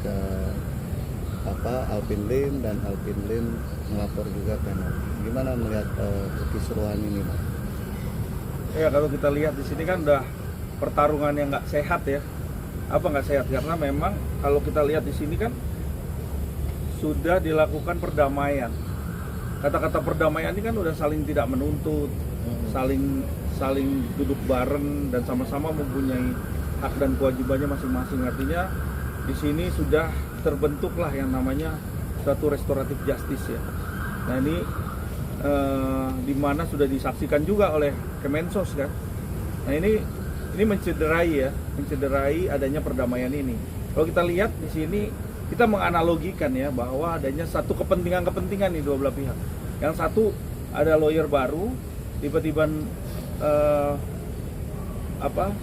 ke Alvin Lim dan Alvin Lim melapor juga ke Nopi. Gimana melihat kekisruhan ini, Bang? Ya kalau kita lihat di sini kan udah pertarungan yang nggak sehat ya. Apa nggak sehat? Karena memang kalau kita lihat di sini kan sudah dilakukan perdamaian. Kata-kata perdamaian ini kan udah saling tidak menuntut, saling duduk bareng dan sama-sama mempunyai hak dan kewajibannya masing-masing. Artinya di sini sudah terbentuklah yang namanya suatu restoratif justice ya. Nah ini di mana sudah disaksikan juga oleh Kemensos kan. Nah ini mencederai adanya perdamaian ini. Kalau kita lihat di sini kita menganalogikan ya bahwa adanya satu kepentingan di dua belah pihak. Yang satu ada lawyer baru tiba-tiba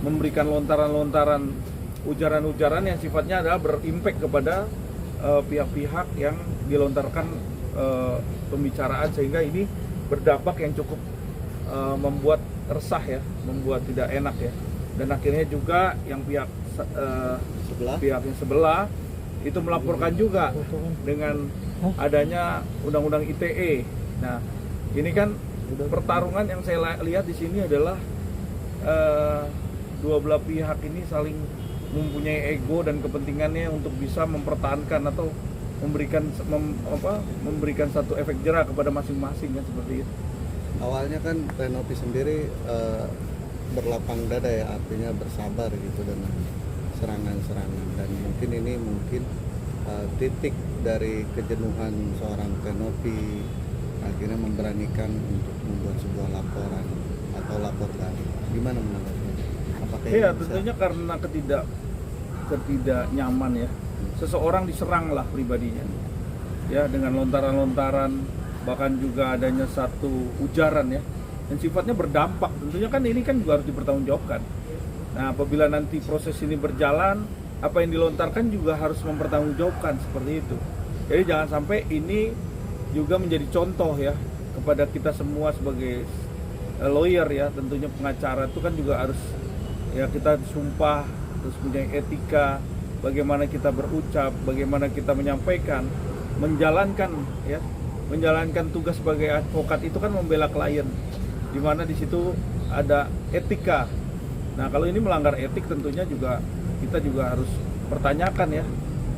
memberikan lontaran-lontaran ujaran-ujaran yang sifatnya adalah berimpact kepada pihak-pihak yang dilontarkan pembicaraan, sehingga ini berdampak yang cukup membuat resah ya, membuat tidak enak ya. Dan akhirnya juga yang pihak yang sebelah itu melaporkan juga dengan adanya undang-undang ITE. Nah, ini kan pertarungan yang saya lihat di sini adalah dua belah pihak ini saling mempunyai ego dan kepentingannya untuk bisa mempertahankan atau memberikan satu efek jerah kepada masing-masing kan, seperti itu. Awalnya kan Renopi sendiri berlapang dada ya, artinya bersabar gitu dengan serangan-serangan, dan ini titik dari kejenuhan seorang Renopi akhirnya memberanikan untuk membuat sebuah laporan atau lapor balik. Gimana menanggapinya? Apakah ya tentunya karena tidak nyaman ya, seseorang diserang lah pribadinya ya dengan lontaran-lontaran, bahkan juga adanya satu ujaran ya yang sifatnya berdampak. Tentunya kan ini kan juga harus dipertanggungjawabkan. Nah apabila nanti proses ini berjalan, apa yang dilontarkan juga harus mempertanggungjawabkan, seperti itu. Jadi jangan sampai ini juga menjadi contoh ya kepada kita semua sebagai lawyer ya. Tentunya pengacara itu kan juga harus ya, kita sumpah terus punya etika, bagaimana kita berucap, bagaimana kita menyampaikan, menjalankan tugas sebagai advokat itu kan membela klien, di mana di situ ada etika. Nah kalau ini melanggar etik, tentunya juga kita juga harus pertanyakan ya,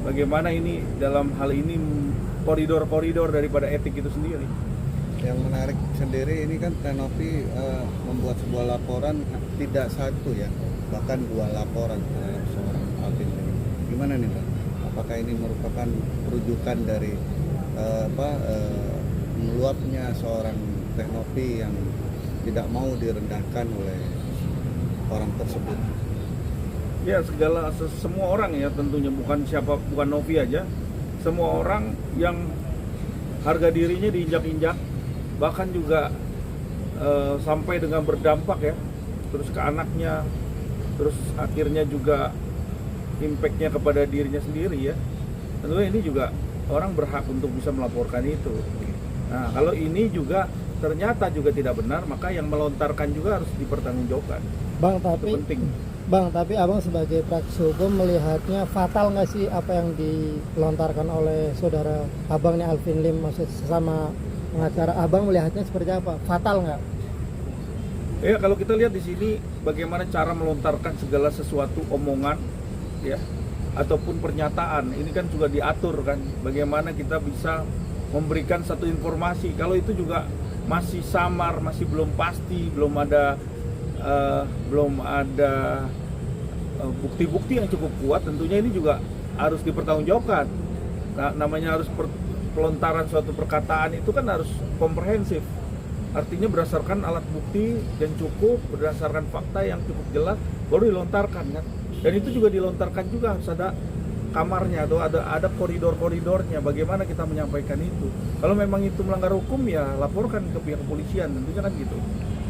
bagaimana ini dalam hal ini koridor-koridor daripada etik itu sendiri. Yang menarik sendiri ini kan Renopi membuat sebuah laporan tidak satu ya, bahkan 2 laporan terhadap seorang Alvin Lim. Gimana nih Bang? Apakah ini merupakan rujukan dari meluapnya seorang Renopi yang tidak mau direndahkan oleh orang tersebut? Ya semua orang ya, tentunya bukan Novi aja, semua orang yang harga dirinya diinjak-injak, bahkan juga sampai dengan berdampak ya, terus ke anaknya, terus akhirnya juga impactnya kepada dirinya sendiri ya. Tentunya ini juga orang berhak untuk bisa melaporkan itu. Nah kalau ini juga ternyata juga tidak benar, maka yang melontarkan juga harus dipertanggungjawabkan. Bang, tapi abang sebagai praktisi hukum melihatnya fatal nggak sih apa yang dilontarkan oleh saudara abang nih Alvin Lim, maksud sesama pengacara? Abang melihatnya seperti apa? Fatal nggak? Ya kalau kita lihat di sini bagaimana cara melontarkan segala sesuatu omongan ya ataupun pernyataan, ini kan juga diatur kan, bagaimana kita bisa memberikan satu informasi. Kalau itu juga masih samar, masih belum pasti, belum ada bukti-bukti yang cukup kuat, tentunya ini juga harus dipertanggungjawabkan. Nah, namanya harus pelontaran suatu perkataan itu kan harus komprehensif, artinya berdasarkan alat bukti yang cukup, berdasarkan fakta yang cukup jelas baru dilontarkan kan. Dan itu juga dilontarkan juga harus ada kamarnya atau ada koridor-koridornya, bagaimana kita menyampaikan itu. Kalau memang itu melanggar hukum ya laporkan ke pihak kepolisian, tentunya kan gitu.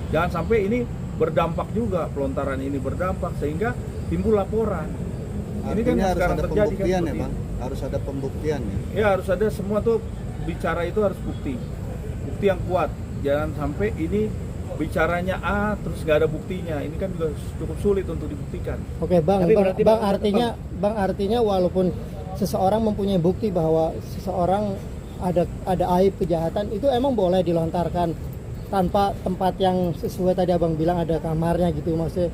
Jangan sampai ini berdampak juga, pelontaran ini berdampak sehingga timbul laporan. Artinya ini kan harus sekarang ada terjadi pembuktian kan, ya Bang? Harus ada pembuktian ya? Ya harus ada, semua tuh bicara itu harus bukti yang kuat. Jangan sampai ini bicaranya A terus nggak ada buktinya, ini kan juga cukup sulit untuk dibuktikan. Oke Bang, artinya walaupun seseorang mempunyai bukti bahwa seseorang ada aib kejahatan, itu emang boleh dilontarkan tanpa tempat yang sesuai tadi abang bilang ada kamarnya gitu, maksudnya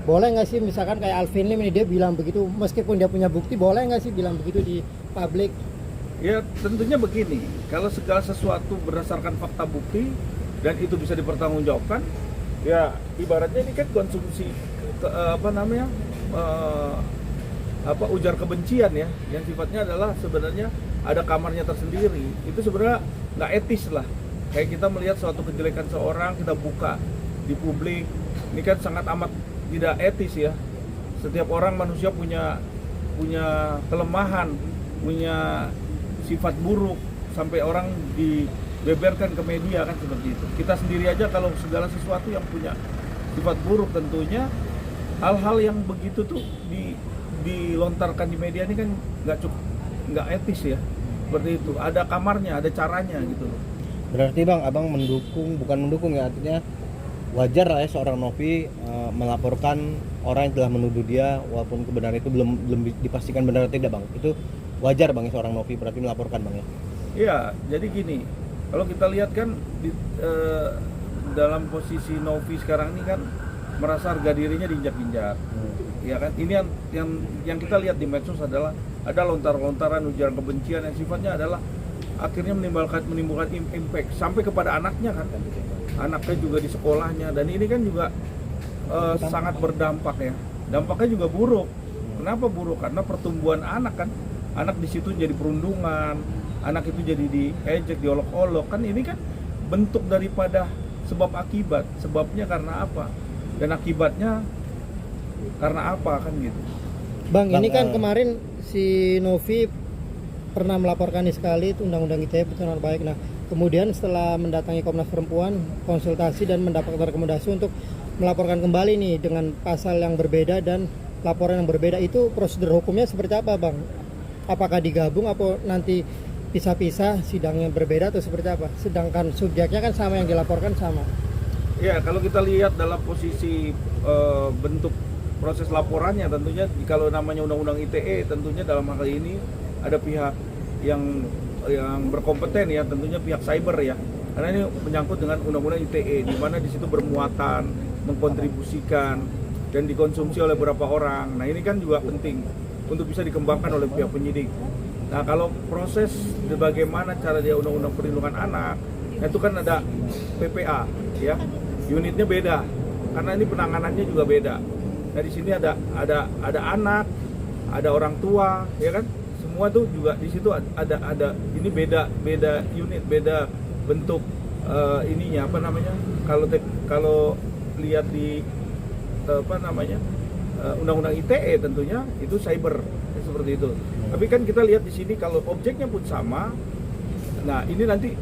boleh nggak sih misalkan kayak Alvin Lim ini dia bilang begitu meskipun dia punya bukti, boleh nggak sih bilang begitu di publik? Ya tentunya begini, kalau segala sesuatu berdasarkan fakta bukti dan itu bisa dipertanggungjawabkan, ya ibaratnya ini kan konsumsi ujar kebencian ya, yang sifatnya adalah sebenarnya ada kamarnya tersendiri. Itu sebenarnya nggak etis lah. Kayak kita melihat suatu kejelekan seorang kita buka di publik, ini kan sangat amat tidak etis ya. Setiap orang manusia punya kelemahan, punya sifat buruk, sampai orang dibeberkan ke media kan seperti itu. Kita sendiri aja kalau segala sesuatu yang punya sifat buruk, tentunya hal-hal yang begitu tuh dilontarkan di media ini kan nggak etis ya. Seperti itu, ada kamarnya, ada caranya gitu loh. Berarti Bang, Abang bukan mendukung ya, artinya wajar lah ya seorang Novi melaporkan orang yang telah menuduh dia walaupun kebenaran itu belum dipastikan benar atau tidak Bang. Itu wajar Bang ya seorang Novi berarti melaporkan Bang ya. Iya, jadi gini, kalau kita lihat kan dalam posisi Novi sekarang ini kan merasa harga dirinya diinjak-injak. Ya kan, ini yang kita lihat di medsos adalah ada lontar-lontaran ujaran kebencian yang sifatnya adalah akhirnya menimbulkan impact sampai kepada anaknya kan. Anaknya juga di sekolahnya, dan ini kan juga sangat berdampak ya. Dampaknya juga buruk. Kenapa buruk? Karena pertumbuhan anak kan. Anak di situ jadi perundungan, anak itu jadi diejek, diolok-olok. Kan ini kan bentuk daripada sebab akibat. Sebabnya karena apa? Dan akibatnya karena apa kan gitu. Bang, ini kan kemarin si Novi pernah melaporkan sekali itu undang-undang ITE pencemaran baik. Nah, kemudian setelah mendatangi Komnas Perempuan, konsultasi dan mendapatkan rekomendasi untuk melaporkan kembali nih dengan pasal yang berbeda dan laporan yang berbeda. Itu prosedur hukumnya seperti apa Bang? Apakah digabung atau nanti pisah-pisah sidangnya berbeda atau seperti apa? Sedangkan subjeknya kan sama, yang dilaporkan sama. Ya, kalau kita lihat dalam posisi bentuk proses laporannya, tentunya kalau namanya undang-undang ITE, tentunya dalam hal ini ada pihak yang berkompeten ya, tentunya pihak cyber ya, karena ini menyangkut dengan undang-undang ITE di mana di situ bermuatan mengkontribusikan dan dikonsumsi oleh beberapa orang. Nah ini kan juga penting untuk bisa dikembangkan oleh pihak penyidik. Nah kalau proses bagaimana cara dia undang-undang perlindungan anak, itu kan ada PPA ya, unitnya beda karena ini penanganannya juga beda. Nah di sini ada anak, ada orang tua, ya kan? Semua tuh juga di situ ada ini beda unit, beda bentuk ininya apa namanya? Kalau lihat di undang-undang ITE tentunya itu cyber seperti itu. Tapi kan kita lihat di sini kalau objeknya pun sama, nah ini nanti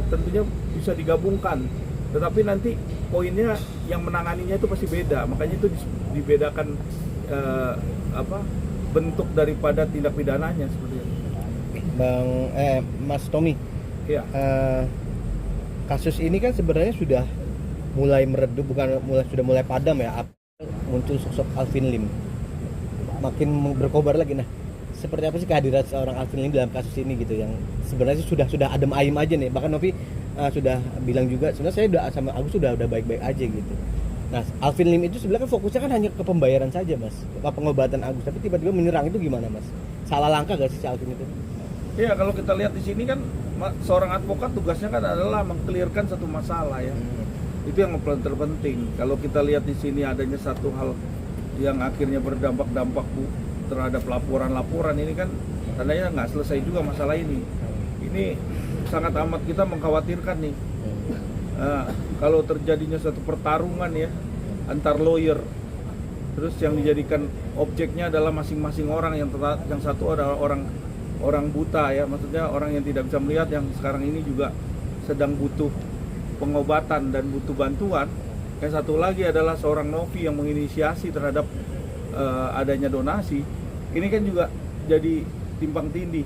tentunya bisa digabungkan. Tetapi nanti poinnya yang menanganinya itu pasti beda, makanya itu dibedakan bentuk daripada tindak pidananya seperti itu. Mas Tommy, ya. Kasus ini kan sebenarnya sudah mulai meredup, sudah mulai padam ya, muncul sosok Alvin Lim, makin berkobar lagi. Nah, seperti apa sih kehadiran seorang Alvin Lim dalam kasus ini gitu, yang sebenarnya sudah adem ayem aja nih, bahkan Novi sudah bilang juga sebenarnya saya udah sama Agus sudah baik-baik aja gitu. Nah, Alvin Lim itu sebenarnya kan fokusnya kan hanya ke pembayaran saja Mas, pengobatan Agus, tapi tiba-tiba menyerang itu gimana Mas? Salah langkah gak sih si Alvin itu? Ya kalau kita lihat di sini kan seorang advokat tugasnya kan adalah mengkelirkan satu masalah ya. Itu yang terpenting. Kalau kita lihat di sini adanya satu hal yang akhirnya berdampak terhadap laporan-laporan ini kan tandanya nggak selesai juga masalah ini. Ini sangat amat kita mengkhawatirkan nih. Kalau terjadinya satu pertarungan ya antar lawyer, terus yang dijadikan objeknya adalah masing-masing orang, yang satu adalah orang buta ya, maksudnya orang yang tidak bisa melihat, yang sekarang ini juga sedang butuh pengobatan dan butuh bantuan. Yang satu lagi adalah seorang Novi yang menginisiasi terhadap adanya donasi. Ini kan juga jadi timpang tindih.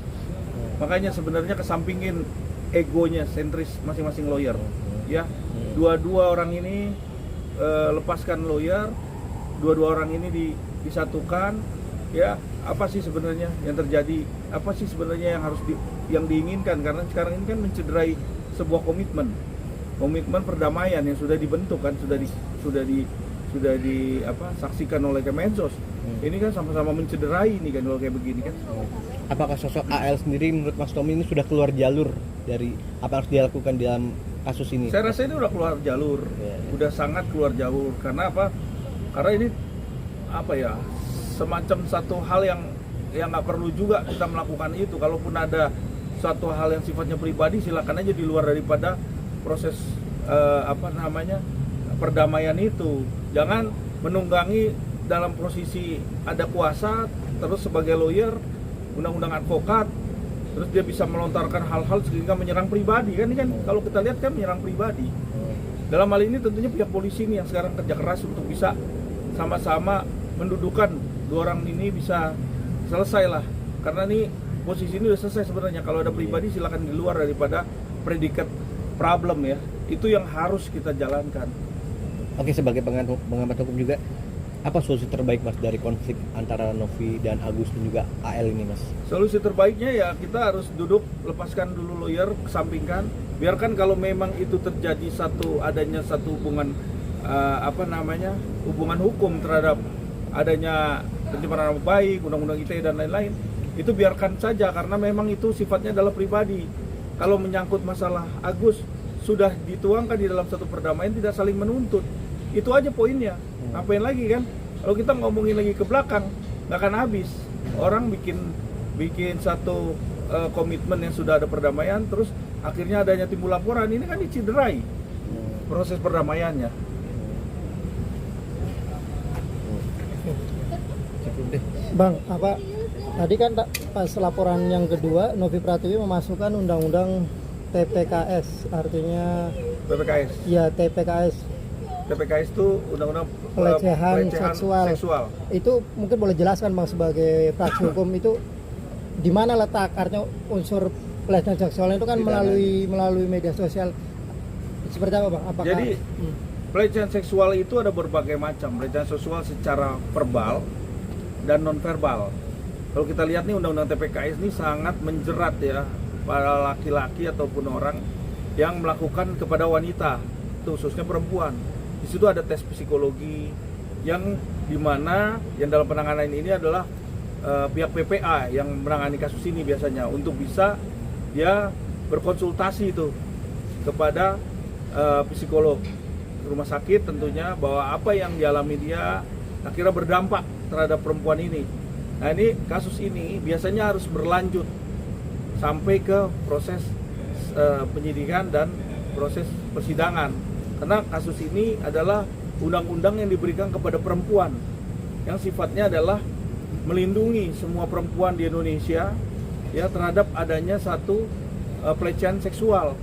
Makanya sebenarnya kesampingin egonya, sentris masing-masing lawyer. Ya, dua-dua orang ini lepaskan lawyer, dua-dua orang ini disatukan. Ya, apa sih sebenarnya yang terjadi, apa sih sebenarnya yang harus yang diinginkan, karena sekarang ini kan mencederai sebuah komitmen perdamaian yang sudah dibentuk kan, sudah saksikan oleh Kemensos. Ini kan sama-sama mencederai ini kan kalau kayak begini kan. Apakah sosok AL sendiri menurut Mas Tommy ini sudah keluar jalur dari apa yang harus dilakukan dalam kasus ini? Saya rasa ini udah keluar jalur, udah sangat keluar jalur. Karena apa? Karena ini apa ya, semacam satu hal yang nggak perlu juga kita melakukan itu. Kalaupun ada suatu hal yang sifatnya pribadi, silakan aja di luar daripada proses perdamaian itu. Jangan menunggangi dalam posisi ada kuasa, terus sebagai lawyer, undang-undang advokat, terus dia bisa melontarkan hal-hal sehingga menyerang pribadi kan. Ini kan kalau kita lihat kan menyerang pribadi. Dalam hal ini tentunya pihak polisi ini yang sekarang kerja keras untuk bisa sama-sama mendudukan dua orang ini bisa selesai lah. Karena ini posisi ini udah selesai sebenarnya. Kalau ada pribadi silakan di luar daripada predikat problem ya. Itu yang harus kita jalankan. Oke, sebagai pengamat hukum juga, apa solusi terbaik Mas dari konflik antara Novi dan Agus dan juga AL ini Mas? Solusi terbaiknya ya kita harus duduk, lepaskan dulu lawyer, kesampingkan, biarkan kalau memang itu terjadi adanya satu hubungan hubungan hukum terhadap adanya pencemaran nama baik, undang-undang ITE dan lain-lain, itu biarkan saja karena memang itu sifatnya adalah pribadi. Kalau menyangkut masalah Agus sudah dituangkan di dalam satu perdamaian, tidak saling menuntut. Itu aja poinnya. Ngapain lagi kan? Kalau kita ngomongin lagi ke belakang, nggak akan habis. Orang bikin satu komitmen yang sudah ada perdamaian, terus akhirnya adanya timbul laporan, ini kan dicederai proses perdamaiannya. Bang, tadi kan pas laporan yang kedua Novi Pratiwi memasukkan undang-undang TPKS, artinya PPKS. ya TPKS itu undang-undang pelecehan seksual. Itu mungkin boleh jelaskan Bang sebagai praksi hukum itu di mana letak, artinya unsur pelecehan seksual itu kan melalui media sosial. Seperti apa Bang? Apakah Jadi pelecehan seksual itu ada berbagai macam. Pelecehan seksual secara verbal dan non verbal. Kalau kita lihat nih undang-undang TPKS ini sangat menjerat ya para laki-laki ataupun orang yang melakukan kepada wanita, khususnya perempuan. Di situ ada tes psikologi yang dimana yang dalam penanganan ini adalah pihak PPA yang menangani kasus ini biasanya untuk bisa dia berkonsultasi itu kepada psikolog rumah sakit tentunya bahwa apa yang dialami dia akhirnya berdampak terhadap perempuan ini. Nah ini kasus ini biasanya harus berlanjut sampai ke proses penyidikan dan proses persidangan. Karena kasus ini adalah undang-undang yang diberikan kepada perempuan yang sifatnya adalah melindungi semua perempuan di Indonesia ya terhadap adanya satu pelecehan seksual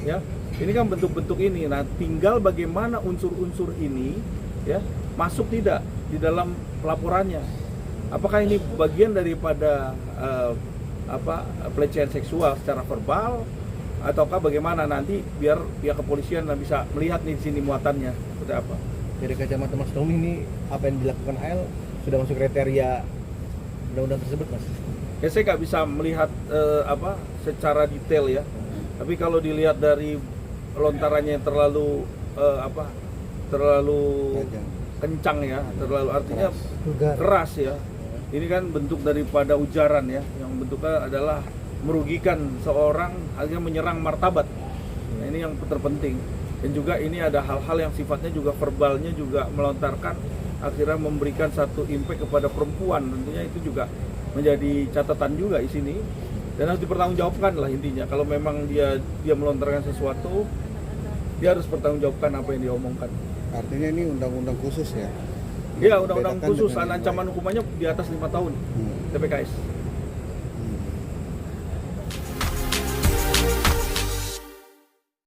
ya. Ini kan bentuk-bentuk ini. Nah, tinggal bagaimana unsur-unsur ini ya masuk tidak di dalam pelaporannya. Apakah ini bagian daripada pelecehan seksual secara verbal ataukah bagaimana nanti biar pihak kepolisian bisa melihat nih di sini muatannya seperti apa. Dari kacamata Mas Tommy ini apa yang dilakukan AL sudah masuk kriteria undang-undang tersebut Mas? Ya saya nggak bisa melihat secara detail ya. Tapi kalau dilihat dari lontarannya yang terlalu kencang ya, terlalu artinya keras ya. Ini kan bentuk daripada ujaran ya, yang bentuknya adalah merugikan seorang, akhirnya menyerang martabat. Nah, ini yang terpenting. Dan juga ini ada hal-hal yang sifatnya juga verbalnya juga melontarkan, akhirnya memberikan satu impact kepada perempuan. Tentunya itu juga menjadi catatan juga di sini. Dan harus dipertanggungjawabkan lah intinya. Kalau memang dia melontarkan sesuatu, dia harus pertanggungjawabkan apa yang dia omongkan. Artinya ini undang-undang khusus ya? Iya, undang-undang khusus, ancaman hukumannya di atas 5 tahun TPKS.